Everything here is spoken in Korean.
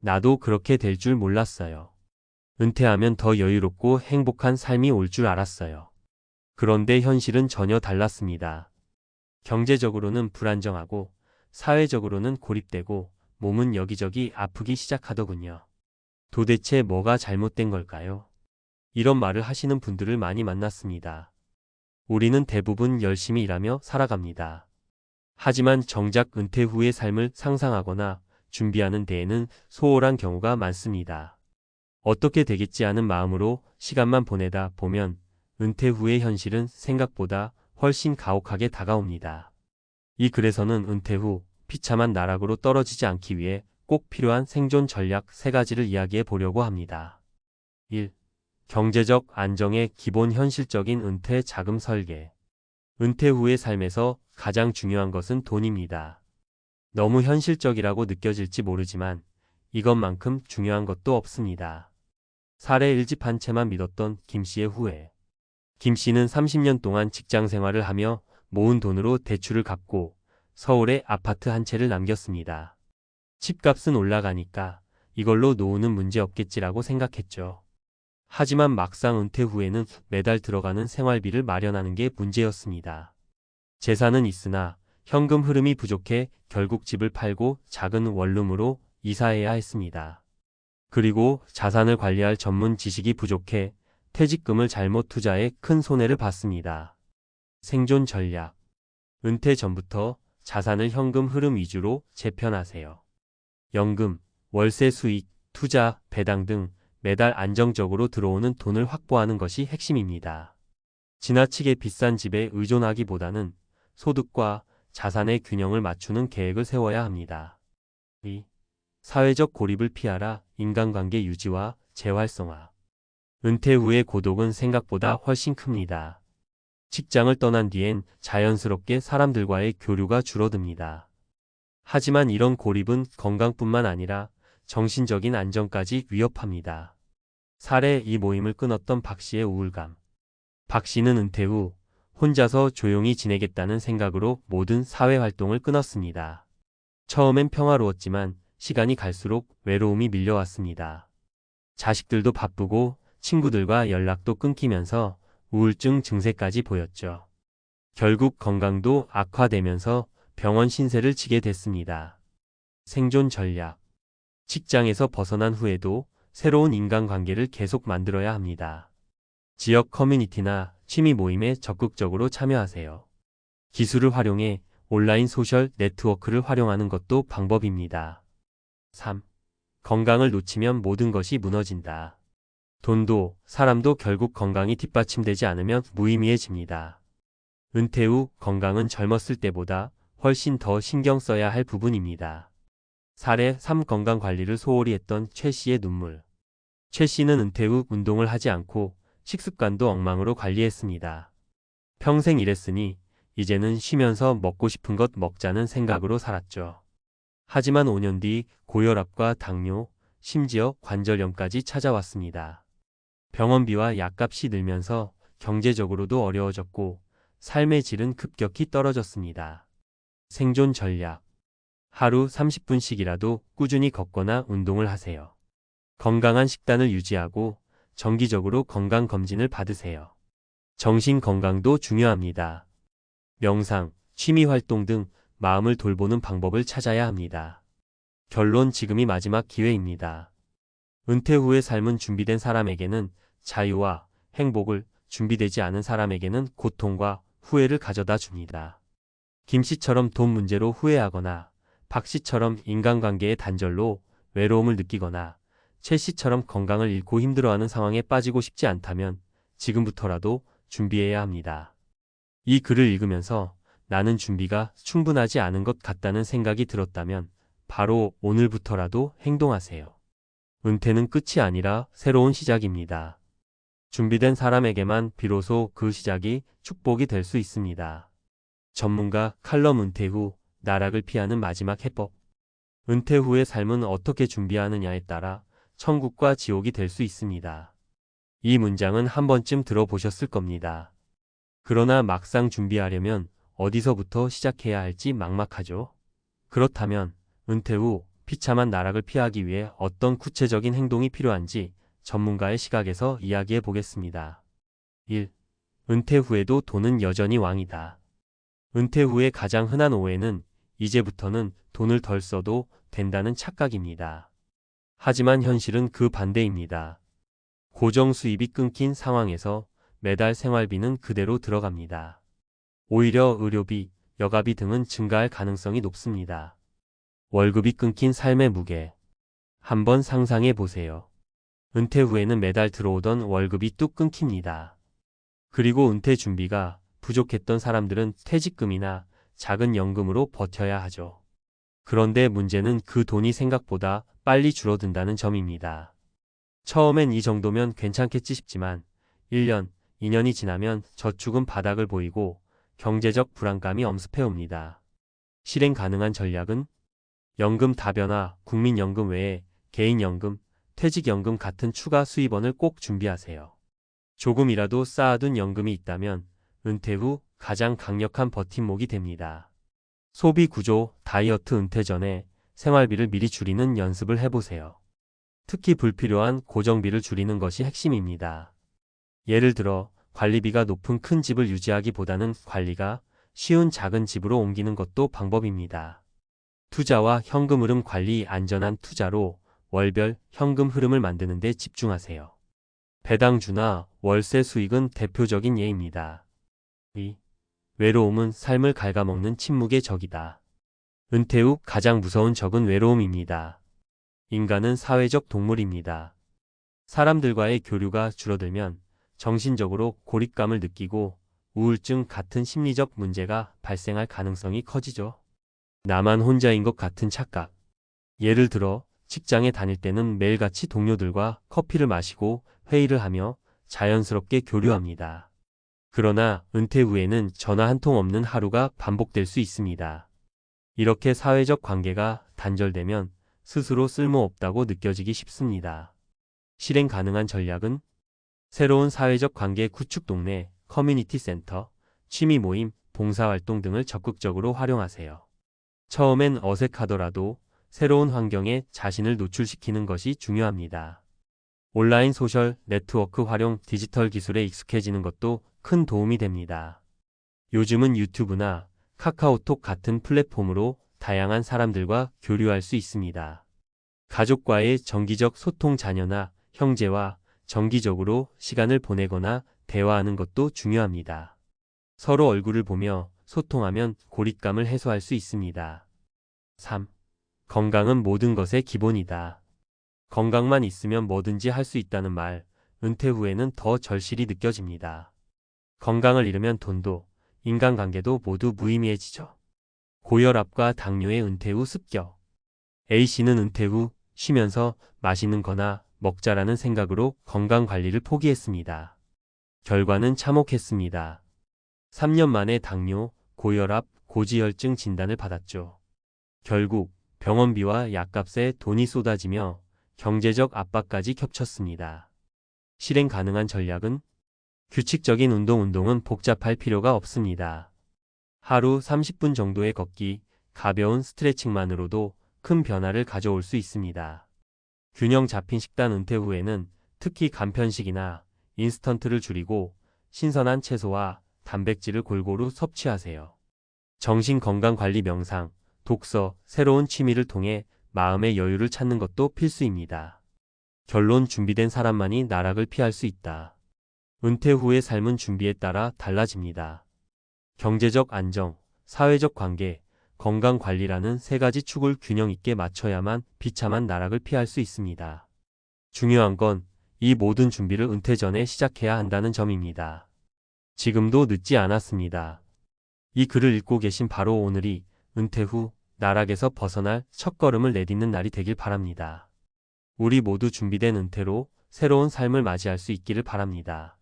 나도 그렇게 될 줄 몰랐어요. 은퇴하면 더 여유롭고 행복한 삶이 올 줄 알았어요. 그런데 현실은 전혀 달랐습니다. 경제적으로는 불안정하고 사회적으로는 고립되고 몸은 여기저기 아프기 시작하더군요. 도대체 뭐가 잘못된 걸까요? 이런 말을 하시는 분들을 많이 만났습니다. 우리는 대부분 열심히 일하며 살아갑니다. 하지만 정작 은퇴 후의 삶을 상상하거나 준비하는 데에는 소홀한 경우가 많습니다. 어떻게 되겠지 하는 마음으로 시간만 보내다 보면 은퇴 후의 현실은 생각보다 훨씬 가혹하게 다가옵니다. 이 글에서는 은퇴 후 비참한 나락으로 떨어지지 않기 위해 꼭 필요한 생존 전략 3가지를 이야기해 보려고 합니다. 1. 경제적 안정의 기본 현실적인 은퇴 자금 설계. 은퇴 후의 삶에서 가장 중요한 것은 돈입니다. 너무 현실적이라고 느껴질지 모르지만 이것만큼 중요한 것도 없습니다. 사례 1집 한 채만 믿었던 김 씨의 후회. 김 씨는 30년 동안 직장 생활을 하며 모은 돈으로 대출을 갚고 서울에 아파트 한 채를 남겼습니다. 집값은 올라가니까 이걸로 노후는 문제 없겠지라고 생각했죠. 하지만 막상 은퇴 후에는 매달 들어가는 생활비를 마련하는 게 문제였습니다. 재산은 있으나 현금 흐름이 부족해 결국 집을 팔고 작은 원룸으로 이사해야 했습니다. 그리고 자산을 관리할 전문 지식이 부족해 퇴직금을 잘못 투자해 큰 손해를 봤습니다. 생존 전략. 은퇴 전부터 자산을 현금 흐름 위주로 재편하세요. 연금, 월세 수익, 투자, 배당 등 매달 안정적으로 들어오는 돈을 확보하는 것이 핵심입니다. 지나치게 비싼 집에 의존하기보다는 소득과 자산의 균형을 맞추는 계획을 세워야 합니다. 2. 사회적 고립을 피하라. 인간관계 유지와 재활성화. 은퇴 후의 고독은 생각보다 훨씬 큽니다. 직장을 떠난 뒤엔 자연스럽게 사람들과의 교류가 줄어듭니다. 하지만 이런 고립은 건강뿐만 아니라 정신적인 안정까지 위협합니다. 사례 이 모임을 끊었던 박 씨의 우울감. 박 씨는 은퇴 후 혼자서 조용히 지내겠다는 생각으로 모든 사회활동을 끊었습니다. 처음엔 평화로웠지만 시간이 갈수록 외로움이 밀려왔습니다. 자식들도 바쁘고 친구들과 연락도 끊기면서 우울증 증세까지 보였죠. 결국 건강도 악화되면서 병원 신세를 지게 됐습니다. 생존 전략. 직장에서 벗어난 후에도 새로운 인간관계를 계속 만들어야 합니다. 지역 커뮤니티나 취미 모임에 적극적으로 참여하세요. 기술을 활용해 온라인 소셜 네트워크를 활용하는 것도 방법입니다. 3. 건강을 놓치면 모든 것이 무너진다. 돈도 사람도 결국 건강이 뒷받침되지 않으면 무의미해집니다. 은퇴 후 건강은 젊었을 때보다 훨씬 더 신경 써야 할 부분입니다. 사례 3. 건강관리를 소홀히 했던 최 씨의 눈물. 최 씨는 은퇴 후 운동을 하지 않고 식습관도 엉망으로 관리했습니다. 평생 일했으니 이제는 쉬면서 먹고 싶은 것 먹자는 생각으로 살았죠. 하지만 5년 뒤 고혈압과 당뇨, 심지어 관절염까지 찾아왔습니다. 병원비와 약값이 늘면서 경제적으로도 어려워졌고 삶의 질은 급격히 떨어졌습니다. 생존 전략. 하루 30분씩이라도 꾸준히 걷거나 운동을 하세요. 건강한 식단을 유지하고 정기적으로 건강검진을 받으세요. 정신 건강도 중요합니다. 명상, 취미활동 등 마음을 돌보는 방법을 찾아야 합니다. 결론 지금이 마지막 기회입니다. 은퇴 후의 삶은 준비된 사람에게는 자유와 행복을, 준비되지 않은 사람에게는 고통과 후회를 가져다 줍니다. 김 씨처럼 돈 문제로 후회하거나 박 씨처럼 인간관계의 단절로 외로움을 느끼거나 최 씨처럼 건강을 잃고 힘들어하는 상황에 빠지고 싶지 않다면 지금부터라도 준비해야 합니다. 이 글을 읽으면서 나는 준비가 충분하지 않은 것 같다는 생각이 들었다면 바로 오늘부터라도 행동하세요. 은퇴는 끝이 아니라 새로운 시작입니다. 준비된 사람에게만 비로소 그 시작이 축복이 될 수 있습니다. 전문가 칼럼 은퇴 후 나락을 피하는 마지막 해법. 은퇴 후의 삶은 어떻게 준비하느냐에 따라 천국과 지옥이 될 수 있습니다. 이 문장은 한 번쯤 들어보셨을 겁니다. 그러나 막상 준비하려면 어디서부터 시작해야 할지 막막하죠. 그렇다면 은퇴 후 비참한 나락을 피하기 위해 어떤 구체적인 행동이 필요한지 전문가의 시각에서 이야기해 보겠습니다. 1. 은퇴 후에도 돈은 여전히 왕이다. 은퇴 후에 가장 흔한 오해는 이제부터는 돈을 덜 써도 된다는 착각입니다. 하지만 현실은 그 반대입니다. 고정 수입이 끊긴 상황에서 매달 생활비는 그대로 들어갑니다. 오히려 의료비, 여가비 등은 증가할 가능성이 높습니다. 월급이 끊긴 삶의 무게. 한번 상상해 보세요. 은퇴 후에는 매달 들어오던 월급이 뚝 끊깁니다. 그리고 은퇴 준비가 부족했던 사람들은 퇴직금이나 작은 연금으로 버텨야 하죠. 그런데 문제는 그 돈이 생각보다 빨리 줄어든다는 점입니다. 처음엔 이 정도면 괜찮겠지 싶지만 1년, 2년이 지나면 저축은 바닥을 보이고 경제적 불안감이 엄습해 옵니다. 실행 가능한 전략은 연금 다변화, 국민연금 외에 개인연금, 퇴직연금 같은 추가 수입원을 꼭 준비하세요. 조금이라도 쌓아둔 연금이 있다면 은퇴 후 가장 강력한 버팀목이 됩니다. 소비 구조, 다이어트 은퇴 전에 생활비를 미리 줄이는 연습을 해보세요. 특히 불필요한 고정비를 줄이는 것이 핵심입니다. 예를 들어 관리비가 높은 큰 집을 유지하기보다는 관리가 쉬운 작은 집으로 옮기는 것도 방법입니다. 투자와 현금 흐름 관리, 안전한 투자로 월별 현금 흐름을 만드는 데 집중하세요. 배당주나 월세 수익은 대표적인 예입니다. 2. 외로움은 삶을 갉아먹는 침묵의 적이다. 은퇴 후 가장 무서운 적은 외로움입니다. 인간은 사회적 동물입니다. 사람들과의 교류가 줄어들면 정신적으로 고립감을 느끼고 우울증 같은 심리적 문제가 발생할 가능성이 커지죠. 나만 혼자인 것 같은 착각. 예를 들어 직장에 다닐 때는 매일같이 동료들과 커피를 마시고 회의를 하며 자연스럽게 교류합니다. 그러나 은퇴 후에는 전화 한 통 없는 하루가 반복될 수 있습니다. 이렇게 사회적 관계가 단절되면 스스로 쓸모없다고 느껴지기 쉽습니다. 실행 가능한 전략은 새로운 사회적 관계 구축, 동네, 커뮤니티 센터, 취미 모임, 봉사활동 등을 적극적으로 활용하세요. 처음엔 어색하더라도 새로운 환경에 자신을 노출시키는 것이 중요합니다. 온라인 소셜 네트워크 활용, 디지털 기술에 익숙해지는 것도 큰 도움이 됩니다. 요즘은 유튜브나 카카오톡 같은 플랫폼으로 다양한 사람들과 교류할 수 있습니다. 가족과의 정기적 소통, 자녀나 형제와 정기적으로 시간을 보내거나 대화하는 것도 중요합니다. 서로 얼굴을 보며 소통하면 고립감을 해소할 수 있습니다. 3. 건강은 모든 것의 기본이다. 건강만 있으면 뭐든지 할 수 있다는 말, 은퇴 후에는 더 절실히 느껴집니다. 건강을 잃으면 돈도, 인간관계도 모두 무의미해지죠. 고혈압과 당뇨의 은퇴 후 습격. A씨는 은퇴 후 쉬면서 맛있는 거나 먹자라는 생각으로 건강관리를 포기했습니다. 결과는 참혹했습니다. 3년 만에 당뇨, 고혈압, 고지혈증 진단을 받았죠. 결국 병원비와 약값에 돈이 쏟아지며 경제적 압박까지 겹쳤습니다. 실행 가능한 전략은 규칙적인 운동은 복잡할 필요가 없습니다. 하루 30분 정도의 걷기, 가벼운 스트레칭만으로도 큰 변화를 가져올 수 있습니다. 균형 잡힌 식단, 은퇴 후에는 특히 간편식이나 인스턴트를 줄이고 신선한 채소와 단백질을 골고루 섭취하세요. 정신건강관리, 명상, 독서, 새로운 취미를 통해 마음의 여유를 찾는 것도 필수입니다. 결론, 준비된 사람만이 나락을 피할 수 있다. 은퇴 후의 삶은 준비에 따라 달라집니다. 경제적 안정, 사회적 관계, 건강관리라는 세 가지 축을 균형 있게 맞춰야만 비참한 나락을 피할 수 있습니다. 중요한 건 이 모든 준비를 은퇴 전에 시작해야 한다는 점입니다. 지금도 늦지 않았습니다. 이 글을 읽고 계신 바로 오늘이 은퇴 후 나락에서 벗어날 첫걸음을 내딛는 날이 되길 바랍니다. 우리 모두 준비된 은퇴로 새로운 삶을 맞이할 수 있기를 바랍니다.